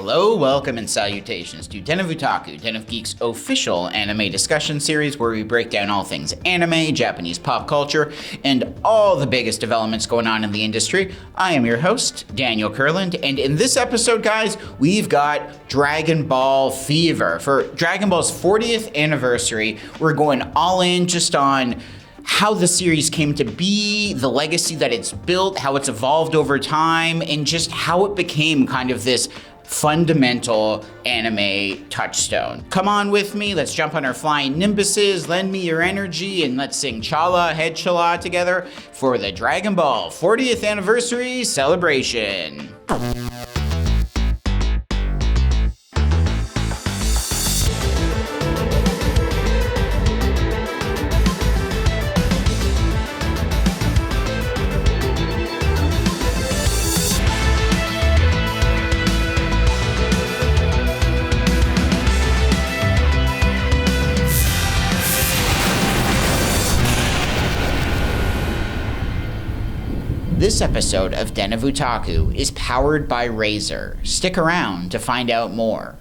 Hello, welcome, and salutations to Den of Otaku, Den of Geek's official anime discussion series where we break down all things anime, Japanese pop culture, and all the biggest developments going on in the industry. I am your host, Daniel Kurland, and in this episode, guys, we've got Dragon Ball Fever. For Dragon Ball's 40th anniversary, we're going all in just on how the series came to be, the legacy that it's built, how it's evolved over time, and just how it became kind of this fundamental anime touchstone. Come on with me, let's jump on our flying nimbuses, lend me your energy, and let's sing Chala Head Chala together for the Dragon Ball 40th anniversary celebration. This episode of Den of Otaku is powered by Razer. Stick around to find out more.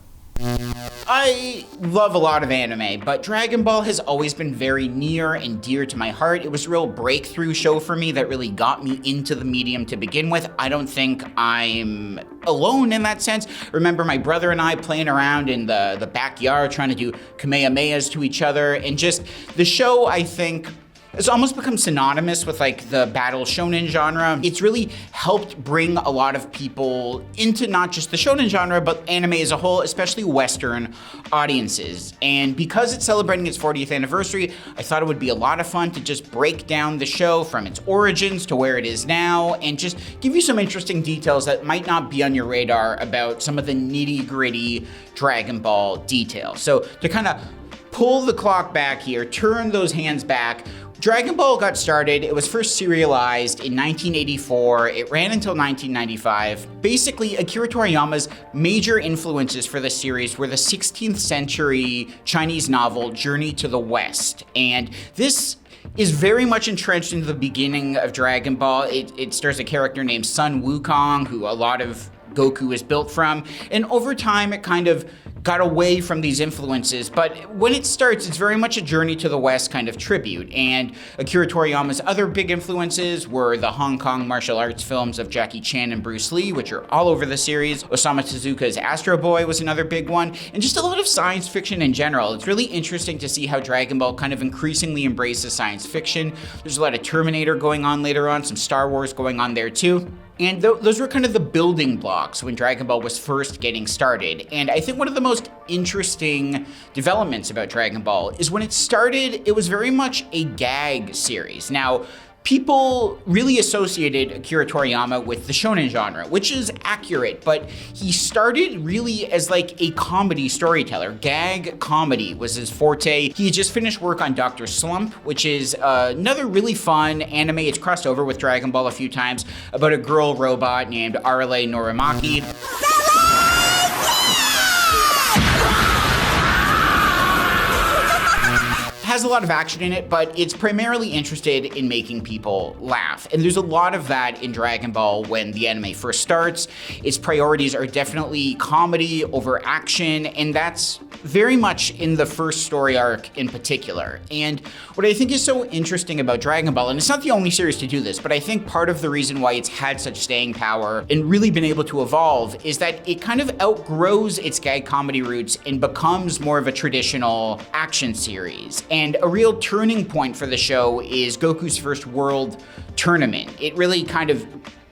I love a lot of anime, but Dragon Ball has always been very near and dear to my heart. It was a real breakthrough show for me that really got me into the medium to begin with. I don't think I'm alone in that sense. Remember my brother and I playing around in the backyard trying to do Kamehamehas to each other, and just the show, I think, it's almost become synonymous with like the battle shonen genre. It's really helped bring a lot of people into not just the shonen genre, but anime as a whole, especially Western audiences. And because it's celebrating its 40th anniversary, I thought it would be a lot of fun to just break down the show from its origins to where it is now, and just give you some interesting details that might not be on your radar about some of the nitty-gritty Dragon Ball details. So to kind of pull the clock back here, turn those hands back, Dragon Ball got started, it was first serialized in 1984, it ran until 1995. Basically, Akira Toriyama's major influences for the series were the 16th century Chinese novel Journey to the West, and this is very much entrenched into the beginning of Dragon Ball. It stars a character named Sun Wukong, who a lot of Goku is built from, and over time it kind of got away from these influences, but when it starts, it's very much a Journey to the West kind of tribute. And Akira Toriyama's other big influences were the Hong Kong martial arts films of Jackie Chan and Bruce Lee, which are all over the series. Osamu Tezuka's Astro Boy was another big one, and just a lot of science fiction in general. It's really interesting to see how Dragon Ball kind of increasingly embraces science fiction. There's a lot of Terminator going on later on, some Star Wars going on there too. And those were kind of the building blocks when Dragon Ball was first getting started. And I think one of the most interesting developments about Dragon Ball is when it started, it was very much a gag series. Now, people really associated Akira Toriyama with the shonen genre, which is accurate, but he started really as like a comedy storyteller. Gag comedy was his forte. He had just finished work on Dr. Slump, which is another really fun anime. It's crossed over with Dragon Ball a few times, about a girl robot named Arale Norimaki. Has a lot of action in it, but it's primarily interested in making people laugh. And there's a lot of that in Dragon Ball when the anime first starts. Its priorities are definitely comedy over action, and that's very much in the first story arc in particular. And what I think is so interesting about Dragon Ball, and it's not the only series to do this, but I think part of the reason why it's had such staying power and really been able to evolve is that it kind of outgrows its gag comedy roots and becomes more of a traditional action series. And a real turning point for the show is Goku's first world tournament. It really kind of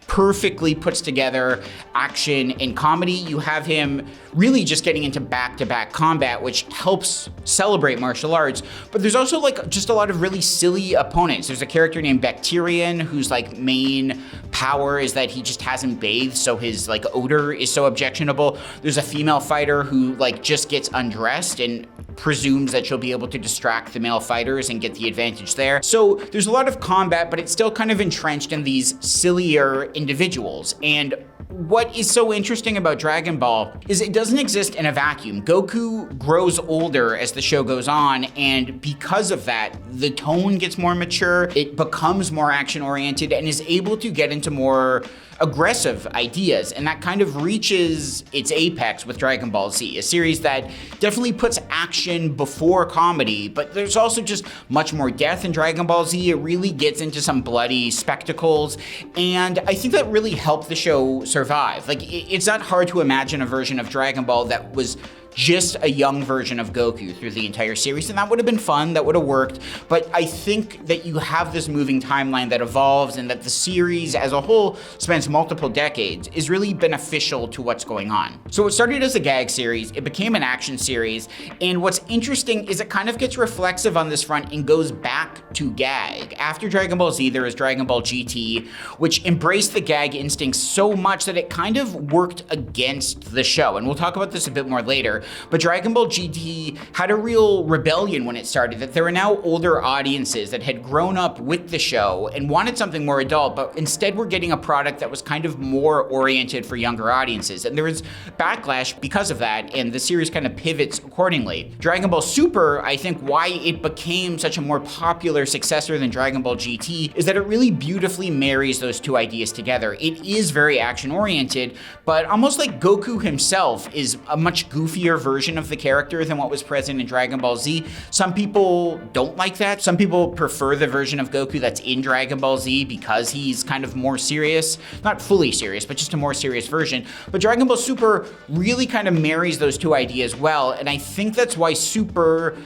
perfectly puts together action and comedy. You have him really just getting into back-to-back combat, which helps celebrate martial arts, but there's also like just a lot of really silly opponents. There's a character named Bacterian whose like main power is that he just hasn't bathed, so his like odor is so objectionable. There's a female fighter who like just gets undressed and presumes that she'll be able to distract the male fighters and get the advantage there. So there's a lot of combat, but it's still kind of entrenched in these sillier individuals. And what is so interesting about Dragon Ball is it doesn't exist in a vacuum. Goku grows older as the show goes on, and because of that, the tone gets more mature, it becomes more action-oriented, and is able to get into more aggressive ideas, and that kind of reaches its apex with Dragon Ball Z, a series that definitely puts action before comedy, but there's also just much more death in Dragon Ball Z. It really gets into some bloody spectacles, and I think that really helped the show survive. Like, it's not hard to imagine a version of Dragon Ball that was just a young version of Goku through the entire series, and that would have been fun, that would have worked, but I think that you have this moving timeline that evolves and that the series as a whole spans multiple decades is really beneficial to what's going on. So it started as a gag series, it became an action series, and what's interesting is it kind of gets reflexive on this front and goes back to gag. After Dragon Ball Z, there is Dragon Ball GT, which embraced the gag instinct so much that it kind of worked against the show, and we'll talk about this a bit more later. But Dragon Ball GT had a real rebellion when it started, that there were now older audiences that had grown up with the show and wanted something more adult, but instead were getting a product that was kind of more oriented for younger audiences. And there was backlash because of that, and the series kind of pivots accordingly. Dragon Ball Super, I think why it became such a more popular successor than Dragon Ball GT is that it really beautifully marries those two ideas together. It is very action-oriented, but almost like Goku himself is a much goofier version of the character than what was present in Dragon Ball Z. Some people don't like that. Some people prefer the version of Goku that's in Dragon Ball Z because he's kind of more serious. Not fully serious, but just a more serious version. But Dragon Ball Super really kind of marries those two ideas well, and I think that's why Super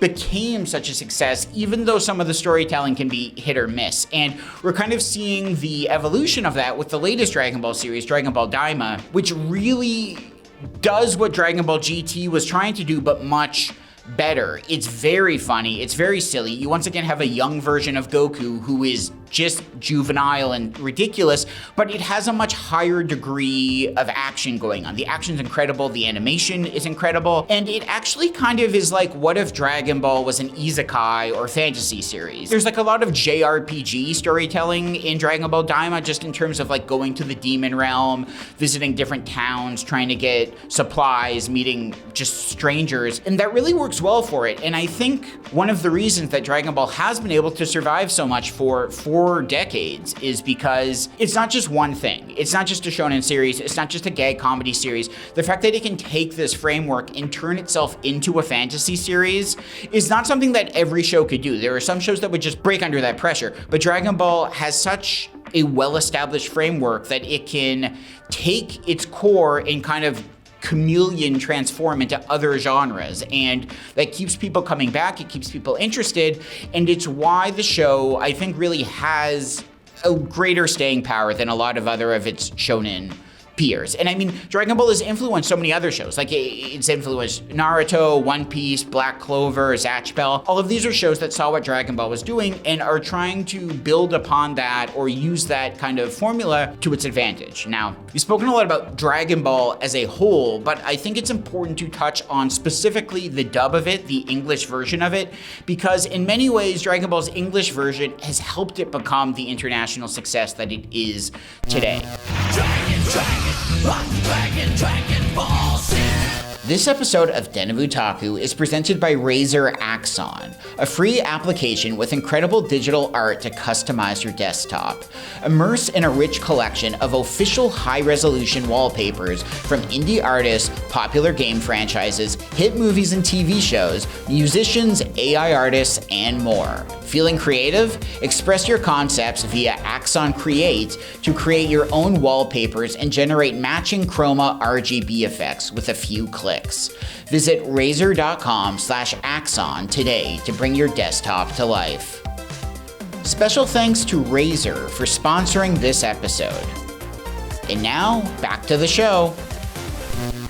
became such a success, even though some of the storytelling can be hit or miss. And we're kind of seeing the evolution of that with the latest Dragon Ball series, Dragon Ball Daima, which really does what Dragon Ball GT was trying to do, but much better. It's very funny, it's very silly. You once again have a young version of Goku who is just juvenile and ridiculous, but it has a much higher degree of action going on. The action's incredible, the animation is incredible, and it actually kind of is like, what if Dragon Ball was an isekai or fantasy series? There's like a lot of JRPG storytelling in Dragon Ball Daima, just in terms of like going to the demon realm, visiting different towns, trying to get supplies, meeting just strangers, and that really works well for it. And I think one of the reasons that Dragon Ball has been able to survive so much for 4 decades is because it's not just one thing. It's not just a shonen series. It's not just a gag comedy series. The fact that it can take this framework and turn itself into a fantasy series is not something that every show could do. There are some shows that would just break under that pressure, but Dragon Ball has such a well-established framework that it can take its core and kind of chameleon transform into other genres, and that keeps people coming back, it keeps people interested, and it's why the show, I think, really has a greater staying power than a lot of other of its shonen peers. And I mean, Dragon Ball has influenced so many other shows. Like, it's influenced Naruto, One Piece, Black Clover, Zatch Bell. All of these are shows that saw what Dragon Ball was doing and are trying to build upon that or use that kind of formula to its advantage. Now, we've spoken a lot about Dragon Ball as a whole, but I think it's important to touch on specifically the dub of it, the English version of it, because in many ways, Dragon Ball's English version has helped it become the international success that it is today. Dragon Ball Z. This episode of Den of Otaku is presented by Razer Axon, a free application with incredible digital art to customize your desktop. Immerse in a rich collection of official high-resolution wallpapers from indie artists, popular game franchises, hit movies and TV shows, musicians, AI artists, and more. Feeling creative? Express your concepts via Axon Create to create your own wallpapers and generate matching chroma RGB effects with a few clicks. Visit razer.com/Axon today to bring your desktop to life. Special thanks to Razer for sponsoring this episode. And now, back to the show.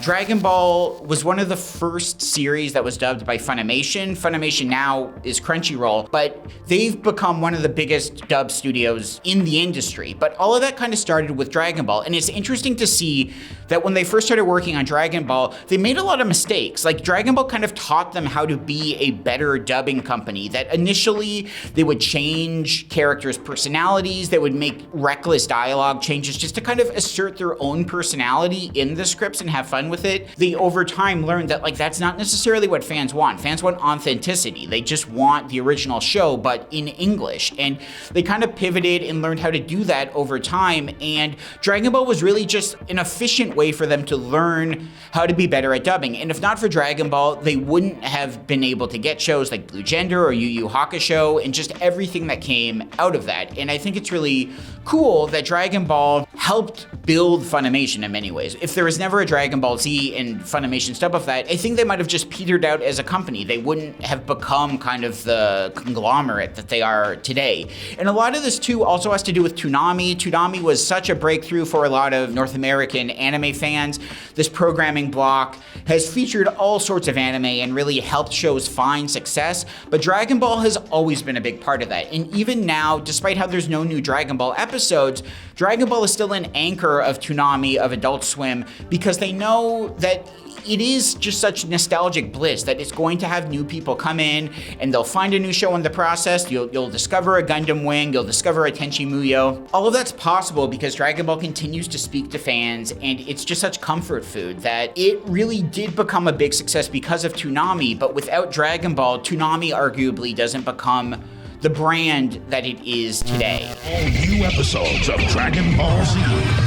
Dragon Ball was one of the first series that was dubbed by FUNimation. FUNimation now is Crunchyroll, but they've become one of the biggest dub studios in the industry. But all of that kind of started with Dragon Ball, and it's interesting to see that when they first started working on Dragon Ball, they made a lot of mistakes. Like, Dragon Ball kind of taught them how to be a better dubbing company, that initially they would change characters' personalities, they would make reckless dialogue changes just to kind of assert their own personality in the scripts and have fun with it, they over time learned that like that's not necessarily what fans want. Fans want authenticity. They just want the original show, but in English. And they kind of pivoted and learned how to do that over time. And Dragon Ball was really just an efficient way for them to learn how to be better at dubbing. And if not for Dragon Ball, they wouldn't have been able to get shows like Blue Gender or Yu Yu Hakusho and just everything that came out of that. And I think it's really cool that Dragon Ball helped build Funimation in many ways. If there was never a Dragon Ball Z and Funimation stuff of that, I think they might have just petered out as a company. They wouldn't have become kind of the conglomerate that they are today. And a lot of this too also has to do with Toonami. Toonami was such a breakthrough for a lot of North American anime fans. This programming block has featured all sorts of anime and really helped shows find success, but Dragon Ball has always been a big part of that. And even now, despite how there's no new Dragon Ball episodes, Dragon Ball is still an anchor of Toonami, of Adult Swim, because they know that it is just such nostalgic bliss that it's going to have new people come in and they'll find a new show in the process. You'll discover a Gundam Wing, you'll discover a Tenchi Muyo. All of that's possible because Dragon Ball continues to speak to fans, and it's just such comfort food that it really did become a big success because of Toonami. But without Dragon Ball, Toonami arguably doesn't become the brand that it is today. All new episodes of Dragon Ball Z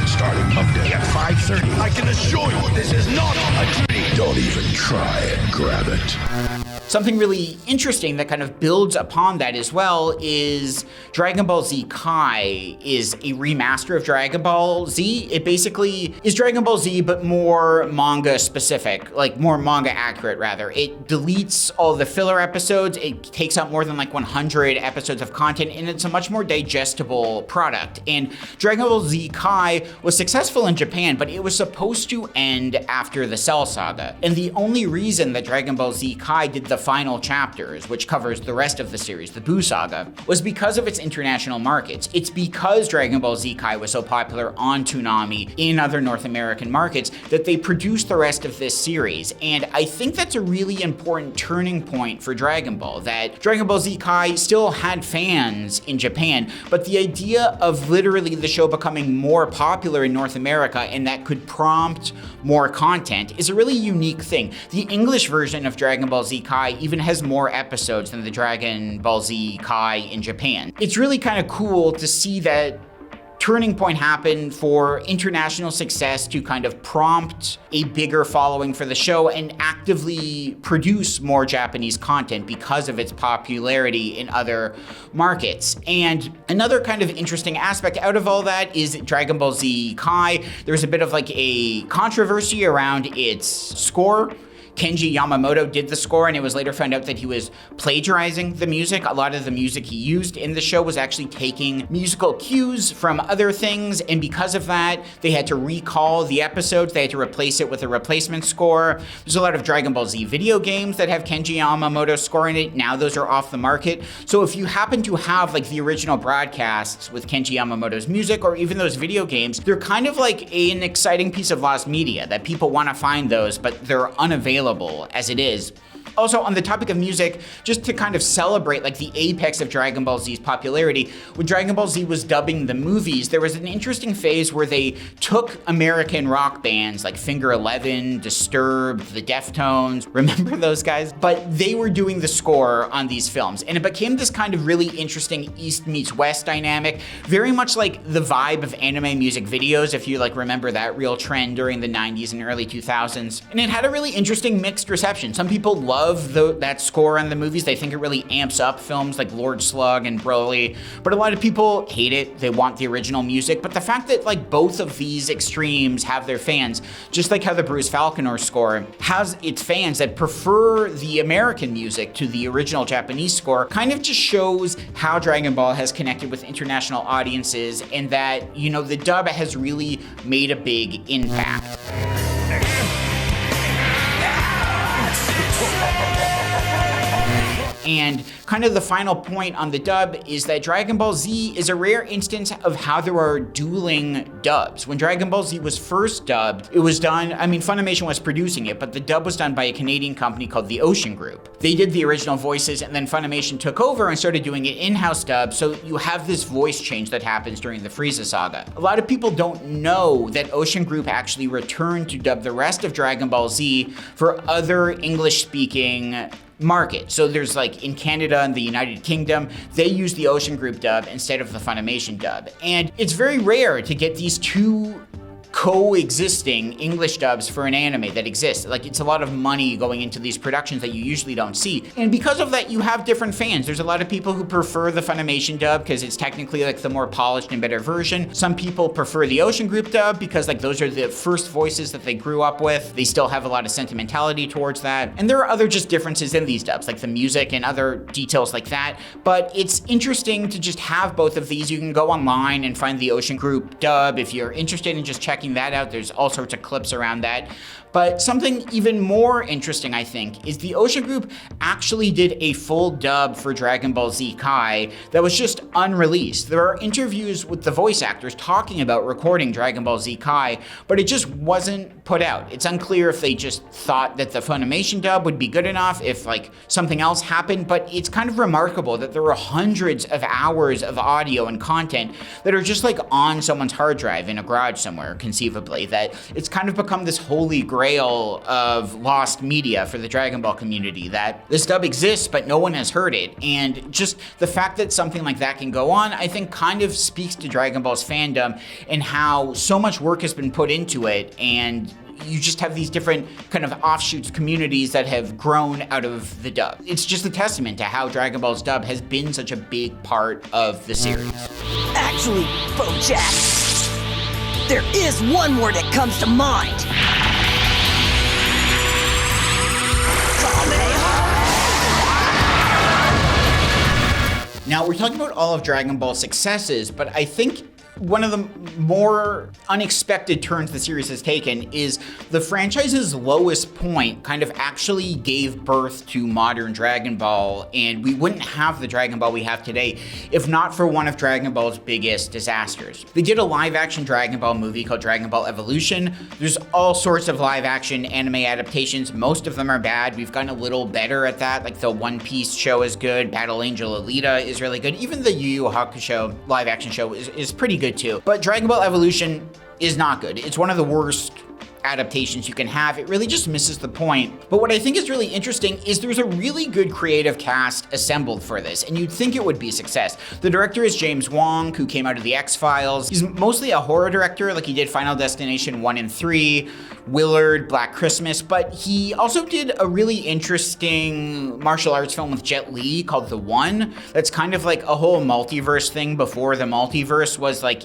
starting Monday at 5:30. I can assure you this is not a dream. Don't even try and grab it. Something really interesting that kind of builds upon that as well is Dragon Ball Z Kai is a remaster of Dragon Ball Z. It basically is Dragon Ball Z, but more manga specific, like more manga accurate rather. It deletes all the filler episodes. It takes out more than like 100 episodes of content, and it's a much more digestible product. And Dragon Ball Z Kai was successful in Japan, but it was supposed to end after the Cell Saga. And the only reason that Dragon Ball Z Kai did the final chapters, which covers the rest of the series, the Buu Saga, was because of its international markets. It's because Dragon Ball Z Kai was so popular on Toonami in other North American markets that they produced the rest of this series. And I think that's a really important turning point for Dragon Ball, that Dragon Ball Z Kai still had fans in Japan, but the idea of literally the show becoming more popular in North America and that could prompt more content is a really unique thing. The English version of Dragon Ball Z Kai even has more episodes than the Dragon Ball Z Kai in Japan. It's really kind of cool to see that turning point happen for international success to kind of prompt a bigger following for the show and actively produce more Japanese content because of its popularity in other markets. And another kind of interesting aspect out of all that is Dragon Ball Z Kai. There's a bit of like a controversy around its score. Kenji Yamamoto did the score, and it was later found out that he was plagiarizing the music. A lot of the music he used in the show was actually taking musical cues from other things, and because of that, they had to recall the episodes. They had to replace it with a replacement score. There's a lot of Dragon Ball Z video games that have Kenji Yamamoto score in it. Now those are off the market. So if you happen to have like the original broadcasts with Kenji Yamamoto's music, or even those video games, they're kind of like an exciting piece of lost media that people want to find those, but they're unavailable as it is. Also, on the topic of music, just to kind of celebrate like the apex of Dragon Ball Z's popularity, when Dragon Ball Z was dubbing the movies, there was an interesting phase where they took American rock bands like Finger Eleven, Disturbed, the Deftones, remember those guys? But they were doing the score on these films, and it became this kind of really interesting East meets West dynamic, very much like the vibe of anime music videos, if you like remember that real trend during the 90s and early 2000s. And it had a really interesting mixed reception. Some people love that score on the movies. They think it really amps up films like Lord Slug and Broly, but a lot of people hate it. They want the original music. But the fact that like both of these extremes have their fans, just like how the Bruce Falconer score has its fans that prefer the American music to the original Japanese score, kind of just shows how Dragon Ball has connected with international audiences, and that, you know, the dub has really made a big impact. And kind of the final point on the dub is that Dragon Ball Z is a rare instance of how there are dueling dubs. When Dragon Ball Z was first dubbed, it was done, Funimation was producing it, but the dub was done by a Canadian company called the Ocean Group. They did the original voices, and then Funimation took over and started doing it in-house dub, so you have this voice change that happens during the Frieza saga. A lot of people don't know that Ocean Group actually returned to dub the rest of Dragon Ball Z for other English-speaking market. So there's like in Canada and the United Kingdom, they use the Ocean Group dub instead of the Funimation dub. And it's very rare to get these two coexisting English dubs for an anime that exists. Like, it's a lot of money going into these productions that you usually don't see. And because of that, you have different fans. There's a lot of people who prefer the Funimation dub because it's technically like the more polished and better version. Some people prefer the Ocean Group dub because like those are the first voices that they grew up with. They still have a lot of sentimentality towards that. And there are other just differences in these dubs, like the music and other details like that. But it's interesting to just have both of these. You can go online and find the Ocean Group dub if you're interested in just checking that out. There's all sorts of clips around that. But something even more interesting, I think, is the Ocean Group actually did a full dub for Dragon Ball Z Kai that was just unreleased. There are interviews with the voice actors talking about recording Dragon Ball Z Kai, but it just wasn't put out. It's unclear if they just thought that the Funimation dub would be good enough, if like something else happened, but it's kind of remarkable that there were hundreds of hours of audio and content that are just like on someone's hard drive in a garage somewhere, conceivably, that it's kind of become this holy grail of lost media for the Dragon Ball community, that this dub exists, but no one has heard it. And just the fact that something like that can go on, I think kind of speaks to Dragon Ball's fandom and how so much work has been put into it, and you just have these different kind of offshoots communities that have grown out of the dub. It's just a testament to how Dragon Ball's dub has been such a big part of the series. Actually, Bojack, there is one word that comes to mind. Now, we're talking about all of Dragon Ball's successes, but I think one of the more unexpected turns the series has taken is the franchise's lowest point kind of actually gave birth to modern Dragon Ball, and we wouldn't have the Dragon Ball we have today if not for one of Dragon Ball's biggest disasters. They did a live-action Dragon Ball movie called Dragon Ball Evolution. There's all sorts of live-action anime adaptations. Most of them are bad. We've gotten a little better at that. Like the One Piece show is good. Battle Angel Alita is really good. Even the Yu Yu Hakusho live-action show is pretty good too. But Dragon Ball Evolution is not good. It's one of the worst adaptations you can have. It really just misses the point. But what I think is really interesting is there's a really good creative cast assembled for this, and you'd think it would be a success. The director is James Wong, who came out of the X-Files. He's mostly a horror director, like he did Final Destination 1 and 3, Willard, Black Christmas, but he also did a really interesting martial arts film with Jet Li called The One. That's kind of like a whole multiverse thing before the multiverse was like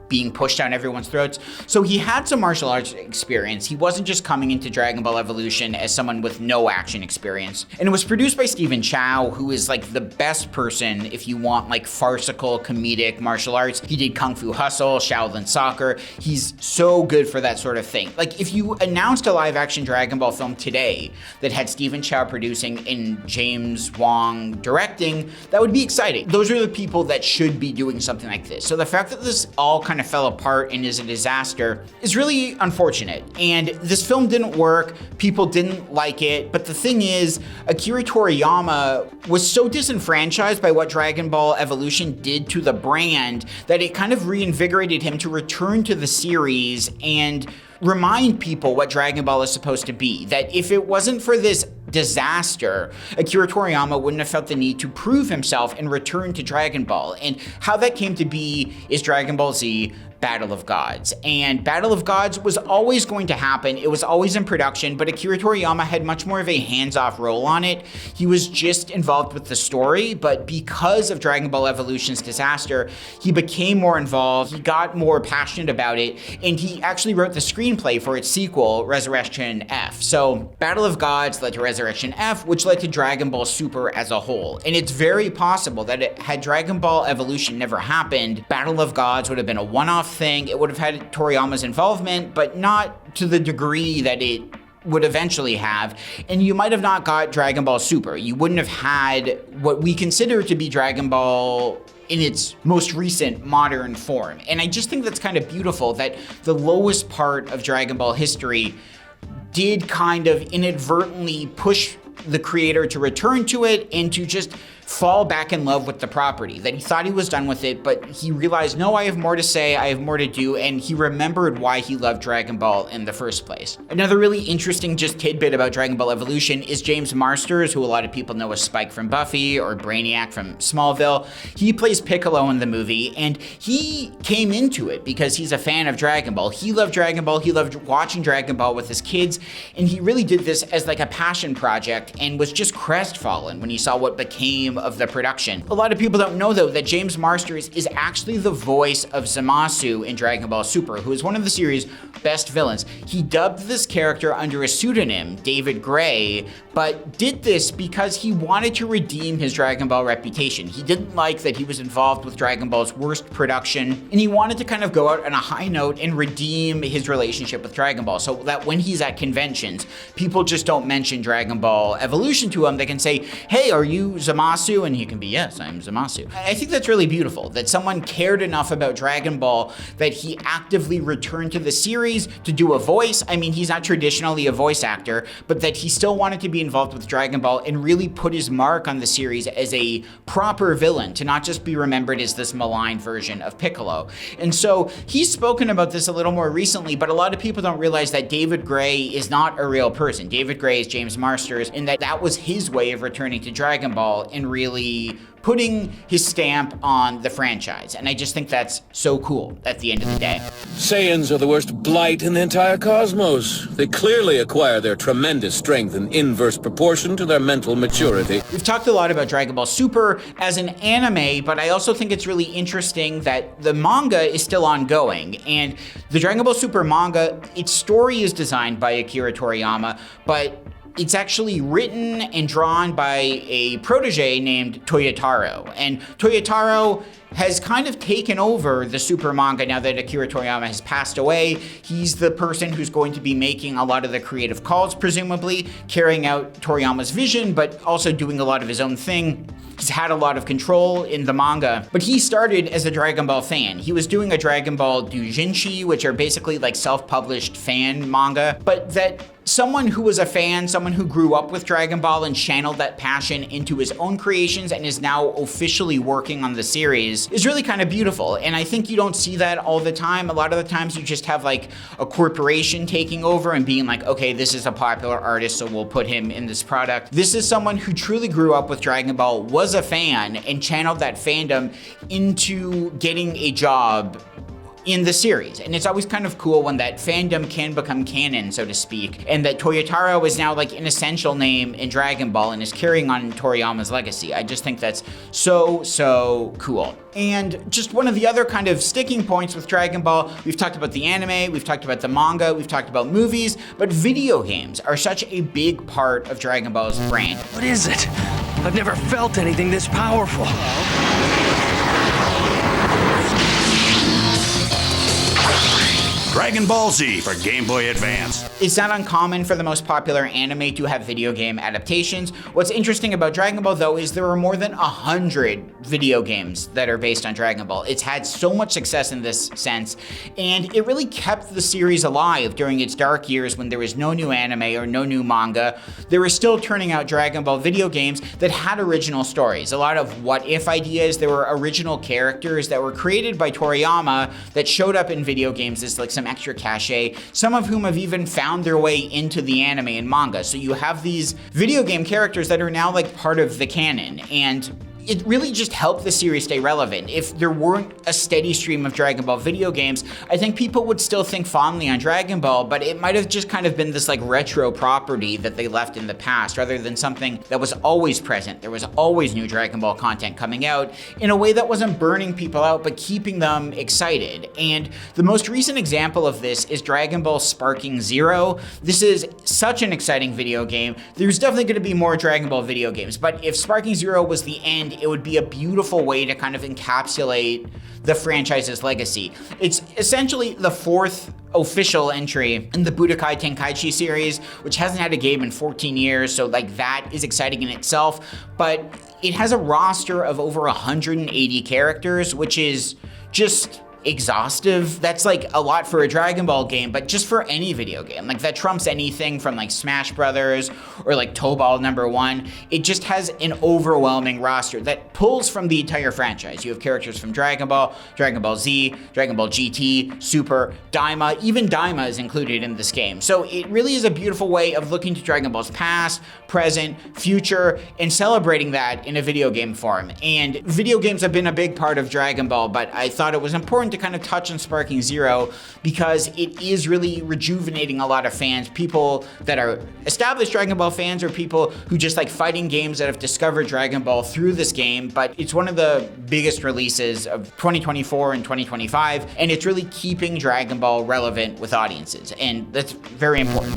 being pushed down everyone's throats. So he had some martial arts experience. He wasn't just coming into Dragon Ball Evolution as someone with no action experience. And it was produced by Stephen Chow, who is like the best person if you want like farcical comedic martial arts. He did Kung Fu Hustle, Shaolin Soccer. He's so good for that sort of thing. Like if you announced a live action Dragon Ball film today that had Stephen Chow producing and James Wong directing, that would be exciting. Those are the people that should be doing something like this. So the fact that this all kind of fell apart and is a disaster is really unfortunate. And this film didn't work, people didn't like it, but the thing is, Akira Toriyama was so disenfranchised by what Dragon Ball Evolution did to the brand that it kind of reinvigorated him to return to the series and remind people what Dragon Ball is supposed to be. That if it wasn't for this disaster, Akira Toriyama wouldn't have felt the need to prove himself and return to Dragon Ball. And how that came to be is Dragon Ball Z Battle of Gods. And Battle of Gods was always going to happen. It was always in production, but Akira Toriyama had much more of a hands-off role on it. He was just involved with the story, but because of Dragon Ball Evolution's disaster, he became more involved, he got more passionate about it, and he actually wrote the screenplay for its sequel, Resurrection F. So Battle of Gods led to Resurrection F, which led to Dragon Ball Super as a whole. And it's very possible that had Dragon Ball Evolution never happened, Battle of Gods would have been a one-off thing. It would have had Toriyama's involvement, but not to the degree that it would eventually have, and you might have not got Dragon Ball Super. You wouldn't have had what we consider to be Dragon Ball in its most recent modern form. And I just think that's kind of beautiful that the lowest part of Dragon Ball history did kind of inadvertently push the creator to return to it and to just fall back in love with the property, that he thought he was done with it, but he realized, no, I have more to say, I have more to do, and he remembered why he loved Dragon Ball in the first place. Another really interesting just tidbit about Dragon Ball Evolution is James Marsters, who a lot of people know as Spike from Buffy or Brainiac from Smallville. He plays Piccolo in the movie, and he came into it because he's a fan of Dragon Ball. He loved Dragon Ball, he loved watching Dragon Ball with his kids, and he really did this as like a passion project and was just crestfallen when he saw what became of the production. A lot of people don't know, though, that James Marsters is actually the voice of Zamasu in Dragon Ball Super, who is one of the series' best villains. He dubbed this character under a pseudonym, David Gray, but did this because he wanted to redeem his Dragon Ball reputation. He didn't like that he was involved with Dragon Ball's worst production, and he wanted to kind of go out on a high note and redeem his relationship with Dragon Ball, so that when he's at conventions, people just don't mention Dragon Ball Evolution to him. They can say, hey, are you Zamasu? And he can be, yes, I'm Zamasu. I think that's really beautiful, that someone cared enough about Dragon Ball that he actively returned to the series to do a voice. I mean, he's not traditionally a voice actor, but that he still wanted to be involved with Dragon Ball and really put his mark on the series as a proper villain, to not just be remembered as this maligned version of Piccolo. And so he's spoken about this a little more recently, but a lot of people don't realize that David Gray is not a real person. David Gray is James Marsters, and that was his way of returning to Dragon Ball and really putting his stamp on the franchise. And I just think that's so cool at the end of the day. Saiyans are the worst blight in the entire cosmos. They clearly acquire their tremendous strength in inverse proportion to their mental maturity. We've talked a lot about Dragon Ball Super as an anime, but I also think it's really interesting that the manga is still ongoing. And the Dragon Ball Super manga, its story is designed by Akira Toriyama, but it's actually written and drawn by a protege named Toyotaro. And Toyotaro has kind of taken over the Super manga now that Akira Toriyama has passed away. He's the person who's going to be making a lot of the creative calls, presumably, carrying out Toriyama's vision, but also doing a lot of his own thing. He's had a lot of control in the manga, but he started as a Dragon Ball fan. He was doing a Dragon Ball doujinshi, which are basically like self-published fan manga, but that someone who was a fan, someone who grew up with Dragon Ball and channeled that passion into his own creations and is now officially working on the series is really kind of beautiful. And I think you don't see that all the time. A lot of the times you just have like a corporation taking over and being like, okay, this is a popular artist, so we'll put him in this product. This is someone who truly grew up with Dragon Ball, was a fan, and channeled that fandom into getting a job in the series. And it's always kind of cool when that fandom can become canon, so to speak, and that Toyotaro is now like an essential name in Dragon Ball and is carrying on Toriyama's legacy. I just think that's so cool. And just one of the other kind of sticking points with Dragon Ball, we've talked about the anime, we've talked about the manga, we've talked about movies, but video games are such a big part of Dragon Ball's brand. What is it? I've never felt anything this powerful. Dragon Ball Z for Game Boy Advance. It's not uncommon for the most popular anime to have video game adaptations. What's interesting about Dragon Ball, though, is there are more than 100 video games that are based on Dragon Ball. It's had so much success in this sense, and it really kept the series alive during its dark years when there was no new anime or no new manga. They were still turning out Dragon Ball video games that had original stories. A lot of what-if ideas. There were original characters that were created by Toriyama that showed up in video games as like some extra cachet, some of whom have even found their way into the anime and manga. So you have these video game characters that are now like part of the canon, and it really just helped the series stay relevant. If there weren't a steady stream of Dragon Ball video games, I think people would still think fondly on Dragon Ball, but it might have just kind of been this like retro property that they left in the past, rather than something that was always present. There was always new Dragon Ball content coming out in a way that wasn't burning people out, but keeping them excited. And the most recent example of this is Dragon Ball Sparking Zero. This is such an exciting video game. There's definitely going to be more Dragon Ball video games, but if Sparking Zero was the end, it would be a beautiful way to kind of encapsulate the franchise's legacy. It's essentially the 4th official entry in the Budokai Tenkaichi series, which hasn't had a game in 14 years, so like that is exciting in itself, but it has a roster of over 180 characters, which is just exhaustive. That's like a lot for a Dragon Ball game, but just for any video game. Like that trumps anything from like Smash Brothers or like Tobal #1. It just has an overwhelming roster that pulls from the entire franchise. You have characters from Dragon Ball, Dragon Ball Z, Dragon Ball GT, Super, Daima. Even Daima is included in this game. So it really is a beautiful way of looking to Dragon Ball's past, present, future, and celebrating that in a video game form. And video games have been a big part of Dragon Ball, but I thought it was important to kind of touch on Sparking Zero because it is really rejuvenating a lot of fans, people that are established Dragon Ball fans or people who just like fighting games that have discovered Dragon Ball through this game. But it's one of the biggest releases of 2024 and 2025, and it's really keeping Dragon Ball relevant with audiences, and that's very important.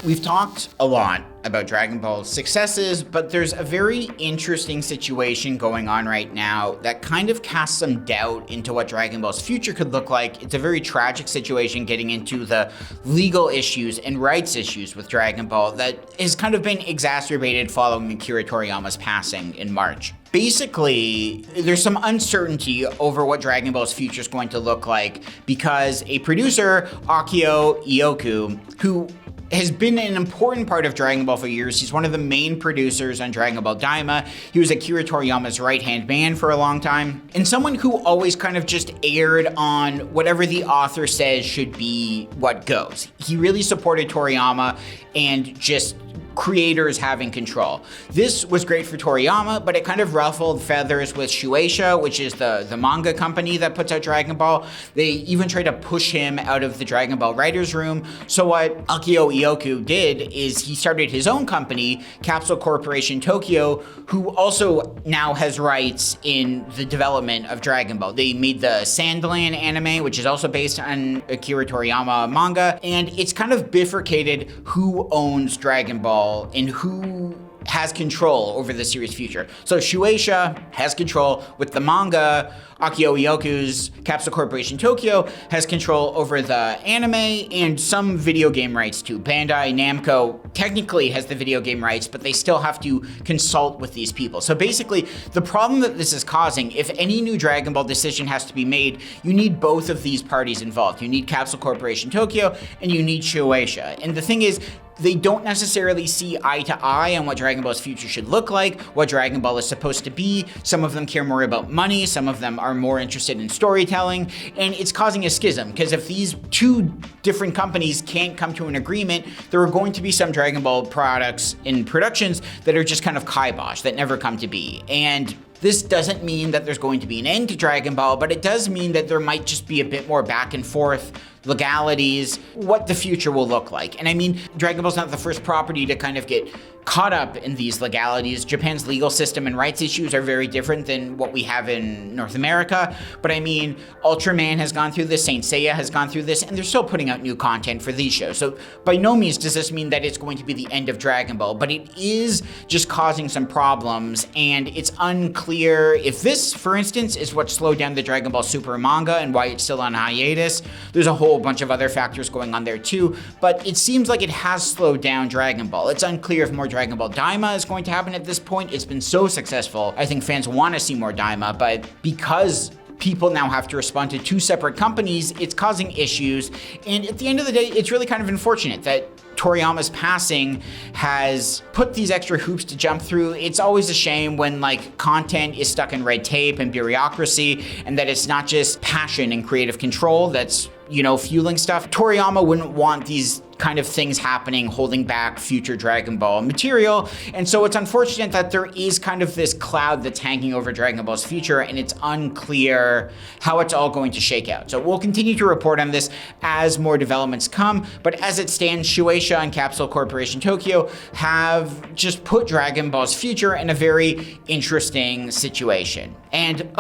We've talked a lot about Dragon Ball's successes, but there's a very interesting situation going on right now that kind of casts some doubt into what Dragon Ball's future could look like. It's a very tragic situation getting into the legal issues and rights issues with Dragon Ball that has kind of been exacerbated following Akira Toriyama's passing in March. Basically, there's some uncertainty over what Dragon Ball's future is going to look like because a producer, Akira Ioku, who has been an important part of Dragon Ball for years. He's one of the main producers on Dragon Ball Daima. He was Akira Toriyama's right-hand man for a long time, and someone who always kind of just aired on whatever the author says should be what goes. He really supported Toriyama and just creators having control. This was great for Toriyama, but it kind of ruffled feathers with Shueisha, which is the manga company that puts out Dragon Ball. They even tried to push him out of the Dragon Ball writer's room. So what Akira Ioku did is he started his own company, Capsule Corporation Tokyo, who also now has rights in the development of Dragon Ball. They made the Sandland anime, which is also based on Akira Toriyama manga, and it's kind of bifurcated who owns Dragon Ball and who has control over the series' future. So Shueisha has control with the manga. Akira Ioku's Capsule Corporation Tokyo has control over the anime and some video game rights too. Bandai Namco technically has the video game rights, but they still have to consult with these people. So basically, the problem that this is causing, if any new Dragon Ball decision has to be made, you need both of these parties involved. You need Capsule Corporation Tokyo and you need Shueisha. And the thing is, they don't necessarily see eye to eye on what Dragon Ball's future should look like, what Dragon Ball is supposed to be. Some of them care more about money, some of them are more interested in storytelling, and it's causing a schism, because if these two different companies can't come to an agreement, there are going to be some Dragon Ball products in productions that are just kind of kibosh, that never come to be. And this doesn't mean that there's going to be an end to Dragon Ball, but it does mean that there might just be a bit more back and forth, legalities, what the future will look like. And I mean, Dragon Ball's not the first property to kind of get caught up in these legalities. Japan's legal system and rights issues are very different than what we have in North America. But I mean, Ultraman has gone through this, Saint Seiya has gone through this, and they're still putting out new content for these shows. So by no means does this mean that it's going to be the end of Dragon Ball, but it is just causing some problems, and it's unclear if this, for instance, is what slowed down the Dragon Ball Super manga and why it's still on hiatus. There's a whole bunch of other factors going on there too, but it seems like it has slowed down Dragon Ball. It's unclear if more Dragon Ball Daima is going to happen at this point. It's been so successful. I think fans want to see more Daima, but because people now have to respond to two separate companies, it's causing issues. And at the end of the day, it's really kind of unfortunate that Toriyama's passing has put these extra hoops to jump through. It's always a shame when like content is stuck in red tape and bureaucracy, and that it's not just passion and creative control that's, you know, fueling stuff. Toriyama wouldn't want these kind of things happening, holding back future Dragon Ball material. And so it's unfortunate that there is kind of this cloud that's hanging over Dragon Ball's future, and it's unclear how it's all going to shake out. So we'll continue to report on this as more developments come, but as it stands, Shueisha and Capsule Corporation Tokyo have just put Dragon Ball's future in a very interesting situation. And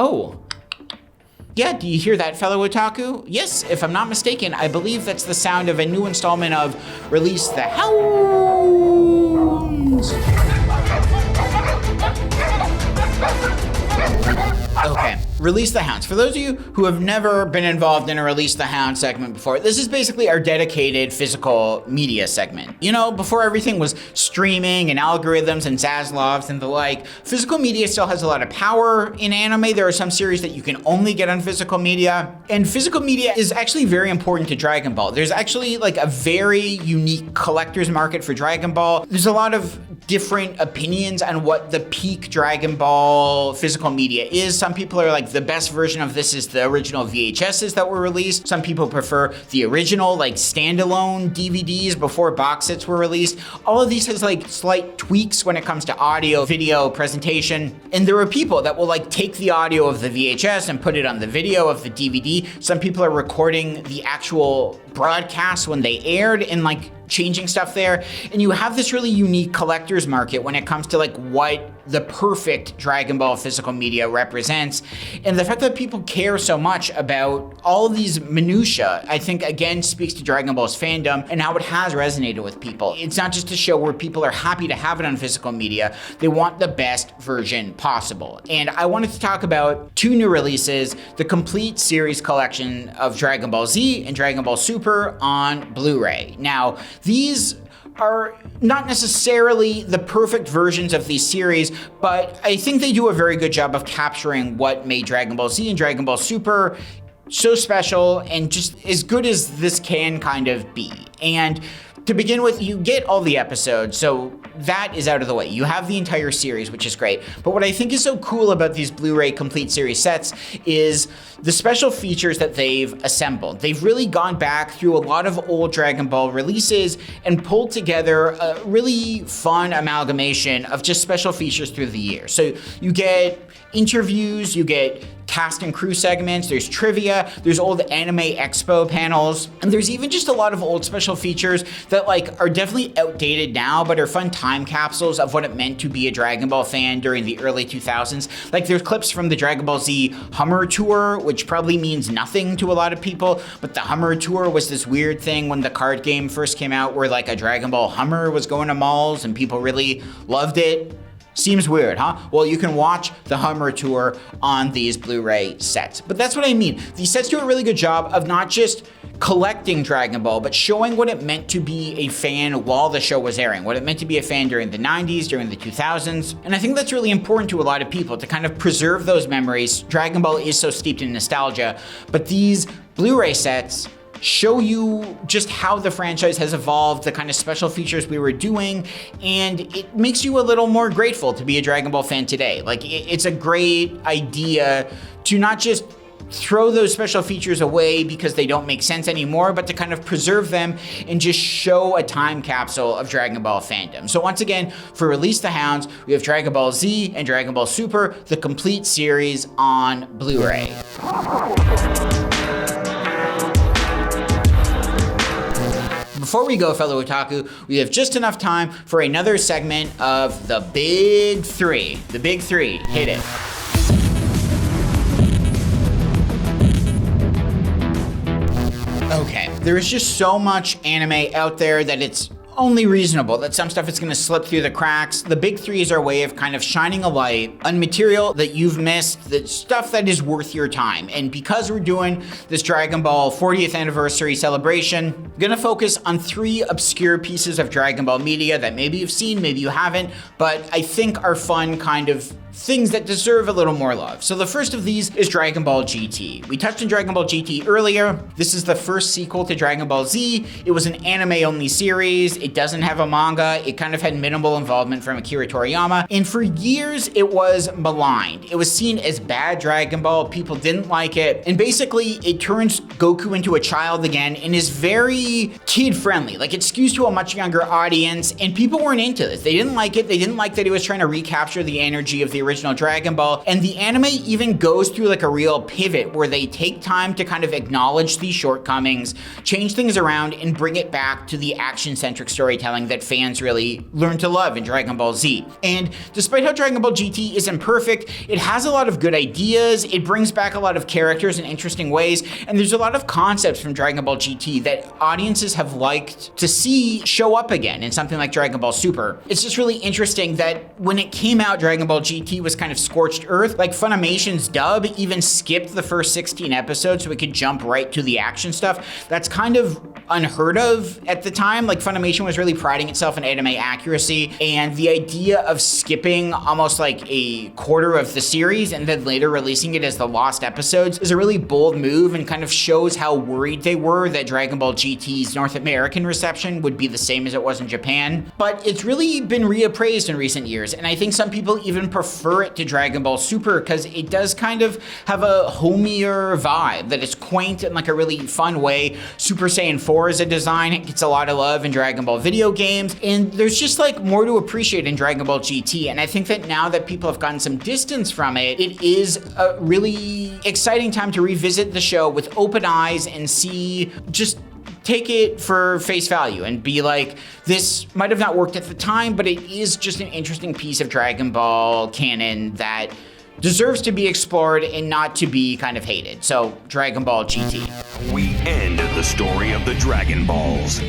Yeah, do you hear that, fellow otaku? Yes, if I'm not mistaken, I believe that's the sound of a new installment of Release the Hounds. Okay, Release the Hounds. For those of you who have never been involved in a Release the Hound segment before, this is basically our dedicated physical media segment. You know, before everything was streaming and algorithms and Zaslavs and the like, physical media still has a lot of power in anime. There are some series that you can only get on physical media, and physical media is actually very important to Dragon Ball. There's actually like a very unique collector's market for Dragon Ball. There's a lot of different opinions on what the peak Dragon Ball physical media is. Some people are like, the best version of this is the original VHSs that were released. Some people prefer the original, like, standalone DVDs before box sets were released. All of these has like slight tweaks when it comes to audio, video, presentation. And there are people that will like take the audio of the VHS and put it on the video of the DVD. Some people are recording the actual broadcast when they aired and like changing stuff there. And you have this really unique collector's market when it comes to like what the perfect Dragon Ball physical media represents. And the fact that people care so much about all of these minutiae, I think again speaks to Dragon Ball's fandom and how it has resonated with people. It's not just a show where people are happy to have it on physical media, they want the best version possible. And I wanted to talk about two new releases, the complete series collection of Dragon Ball Z and Dragon Ball Super on Blu-ray. Now, these are not necessarily the perfect versions of these series, but I think they do a very good job of capturing what made Dragon Ball Z and Dragon Ball Super so special and just as good as this can kind of be. And to begin with, you get all the episodes, so that is out of the way. You have the entire series, which is great. But what I think is so cool about these Blu-ray complete series sets is the special features that they've assembled. They've really gone back through a lot of old Dragon Ball releases and pulled together a really fun amalgamation of just special features through the year. So you get interviews, you get cast and crew segments, there's trivia, there's old Anime Expo panels, and there's even just a lot of old special features that like are definitely outdated now, but are fun time capsules of what it meant to be a Dragon Ball fan during the early 2000s. Like there's clips from the Dragon Ball Z Hummer Tour, which probably means nothing to a lot of people, but the Hummer Tour was this weird thing when the card game first came out where like a Dragon Ball Hummer was going to malls and people really loved it. Seems weird, huh? Well, you can watch the Hummer Tour on these Blu-ray sets. But that's what I mean. These sets do a really good job of not just collecting Dragon Ball, but showing what it meant to be a fan while the show was airing, what it meant to be a fan during the 90s, during the 2000s. And I think that's really important to a lot of people to kind of preserve those memories. Dragon Ball is so steeped in nostalgia, but these Blu-ray sets show you just how the franchise has evolved, the kind of special features we were doing, and it makes you a little more grateful to be a Dragon Ball fan today. Like, it's a great idea to not just throw those special features away because they don't make sense anymore, but to kind of preserve them and just show a time capsule of Dragon Ball fandom. So once again, for Release the Hounds, we have Dragon Ball Z and Dragon Ball Super, the complete series on Blu-ray. Before we go, fellow otaku, we have just enough time for another segment of the Big Three. The Big Three, hit it. Okay, there is just so much anime out there that it's only reasonable that some stuff is going to slip through the cracks. The Big Three is our way of kind of shining a light on material that you've missed, the stuff that is worth your time. And because we're doing this Dragon Ball 40th anniversary celebration, I'm going to focus on 3 obscure pieces of Dragon Ball media that maybe you've seen, maybe you haven't, but I think are fun kind of things that deserve a little more love. So the first of these is Dragon Ball GT. We touched on Dragon Ball GT earlier. This is the first sequel to Dragon Ball Z. It was an anime-only series. It doesn't have a manga. It kind of had minimal involvement from Akira Toriyama. And for years, it was maligned. It was seen as bad Dragon Ball. People didn't like it. And basically, it turns Goku into a child again and is very kid-friendly. Like, it skews to a much younger audience, and people weren't into this. They didn't like it. They didn't like that he was trying to recapture the energy of the the original Dragon Ball. And the anime even goes through like a real pivot where they take time to kind of acknowledge these shortcomings, change things around, and bring it back to the action-centric storytelling that fans really learned to love in Dragon Ball Z. And despite how Dragon Ball GT isn't perfect, it has a lot of good ideas, it brings back a lot of characters in interesting ways, and there's a lot of concepts from Dragon Ball GT that audiences have liked to see show up again in something like Dragon Ball Super. It's just really interesting that when it came out, Dragon Ball GT was kind of scorched earth. Like Funimation's dub even skipped the first 16 episodes so it could jump right to the action stuff. That's kind of unheard of at the time. Like Funimation was really priding itself in anime accuracy, and the idea of skipping almost like a quarter of the series and then later releasing it as the lost episodes is a really bold move and kind of shows how worried they were that Dragon Ball GT's North American reception would be the same as it was in Japan. But it's really been reappraised in recent years, and I think some people even prefer it to Dragon Ball Super because it does kind of have a homier vibe, that it's quaint in like a really fun way. Super Saiyan 4 as a design, it gets a lot of love in Dragon Ball video games, and there's just like more to appreciate in Dragon Ball GT. And I think that now that people have gotten some distance from it, it is a really exciting time to revisit the show with open eyes and see, just take it for face value and be like, this might have not worked at the time, but it is just an interesting piece of Dragon Ball canon that deserves to be explored and not to be kind of hated. So, Dragon Ball GT. We end the story of the Dragon Balls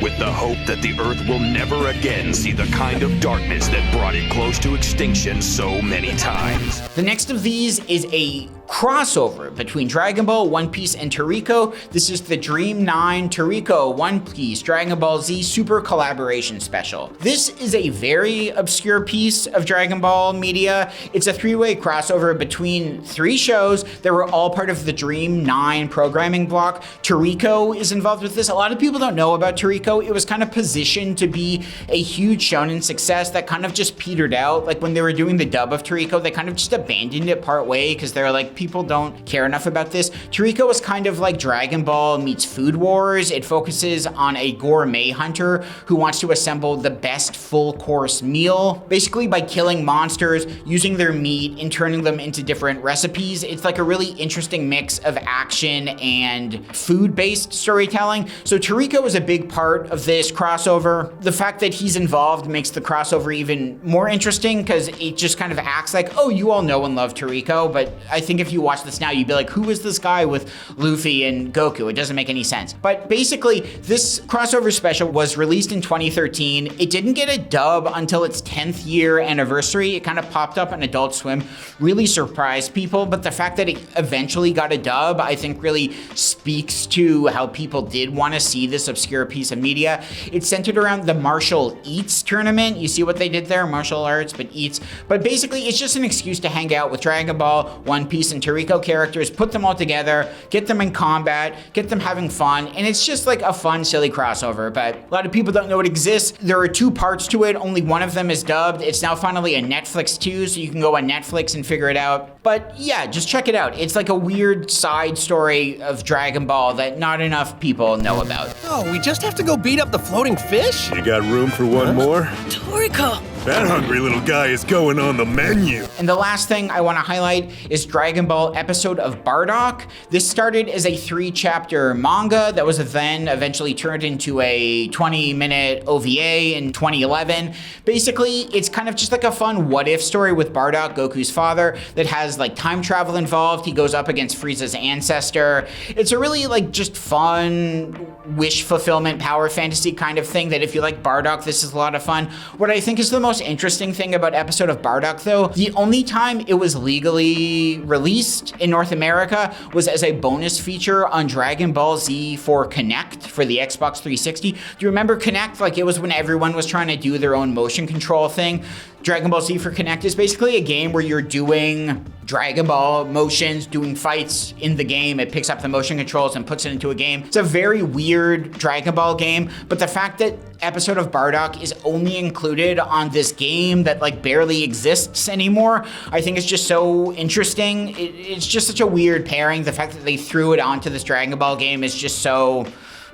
with the hope that the Earth will never again see the kind of darkness that brought it close to extinction so many times. The next of these is a crossover between Dragon Ball, One Piece, and Toriko. This is the Dream 9 Toriko One Piece Dragon Ball Z Super Collaboration Special. This is a very obscure piece of Dragon Ball media. It's a three-way crossover between three shows that were all part of the Dream 9 programming block. Toriko is involved with this. A lot of people don't know about Toriko. It was kind of positioned to be a huge shonen success that kind of just petered out. Like when they were doing the dub of Toriko, they kind of just abandoned it part way because they're like, people don't care enough about this. Toriko is kind of like Dragon Ball meets Food Wars. It focuses on a gourmet hunter who wants to assemble the best full course meal, basically by killing monsters, using their meat, and turning them into different recipes. It's like a really interesting mix of action and food-based storytelling. So Toriko is a big part of this crossover. The fact that he's involved makes the crossover even more interesting because it just kind of acts like, oh, you all know and love Toriko, but I think if you watch this now, you'd be like, who is this guy with Luffy and Goku? It doesn't make any sense. But basically, this crossover special was released in 2013. It didn't get a dub until its 10th year anniversary. It kind of popped up on Adult Swim, really surprised people, but the fact that it eventually got a dub, I think really speaks to how people did want to see this obscure piece of media. It's centered around the martial eats tournament. You see what they did there? Martial arts, but eats. But basically, it's just an excuse to hang out with Dragon Ball, One Piece, and Toriko characters, put them all together, get them in combat, get them having fun, and it's just like a fun, silly crossover. But a lot of people don't know it exists. There are two parts to it. Only one of them is dubbed. It's now finally a Netflix too, so you can go on Netflix and figure it out. But yeah, just check it out. It's like a weird side story of Dragon Ball that not enough people know about. Oh, we just have to go beat up the floating fish? You got room for one more? Toriko! That hungry little guy is going on the menu. And the last thing I want to highlight is Dragon Ball episode of Bardock. This started as a 3-chapter manga that was then eventually turned into a 20-minute OVA in 2011. Basically, it's kind of just like a fun what-if story with Bardock, Goku's father, that has like time travel involved. He goes up against Frieza's ancestor. It's a really like just fun wish fulfillment power fantasy kind of thing that if you like Bardock, this is a lot of fun. What I think is the most interesting thing about episode of Bardock though, the only time it was legally released in North America was as a bonus feature on Dragon Ball Z for Kinect for the Xbox 360. Do you remember Kinect? Like it was when everyone was trying to do their own motion control thing. Dragon Ball Z for Kinect is basically a game where you're doing Dragon Ball motions, doing fights in the game. It picks up the motion controls and puts it into a game. It's a very weird Dragon Ball game, but the fact that episode of Bardock is only included on this game that like barely exists anymore, I think is just so interesting. It's just such a weird pairing. The fact that they threw it onto this Dragon Ball game is just so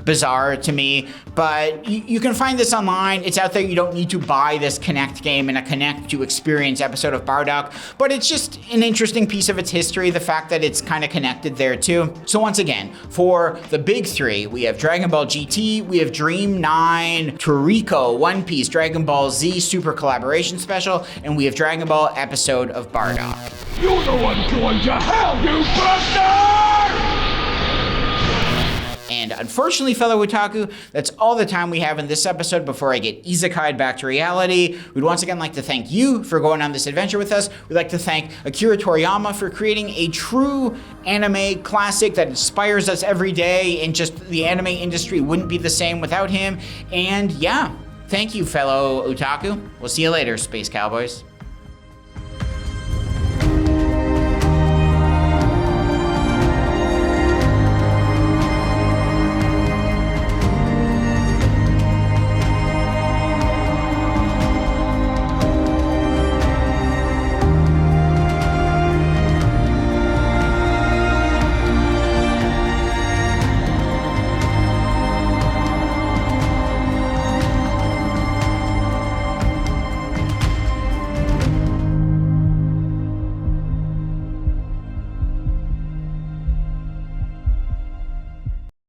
bizarre to me, but you can find this online. It's out there. You don't need to buy this Connect game in a Connect to experience episode of Bardock, but it's just an interesting piece of its history, the fact that it's kind of connected there too. So once again, for the big three, we have Dragon Ball GT, we have Dream 9, Toriko, One Piece, Dragon Ball Z Super Collaboration Special, and we have Dragon Ball episode of Bardock. You're the one going to hell, you bastard! And unfortunately, fellow otaku, that's all the time we have in this episode before I get isekai'd back to reality. We'd once again like to thank you for going on this adventure with us. We'd like to thank Akira Toriyama for creating a true anime classic that inspires us every day, and just the anime industry wouldn't be the same without him. And yeah, thank you, fellow otaku. We'll see you later, Space Cowboys.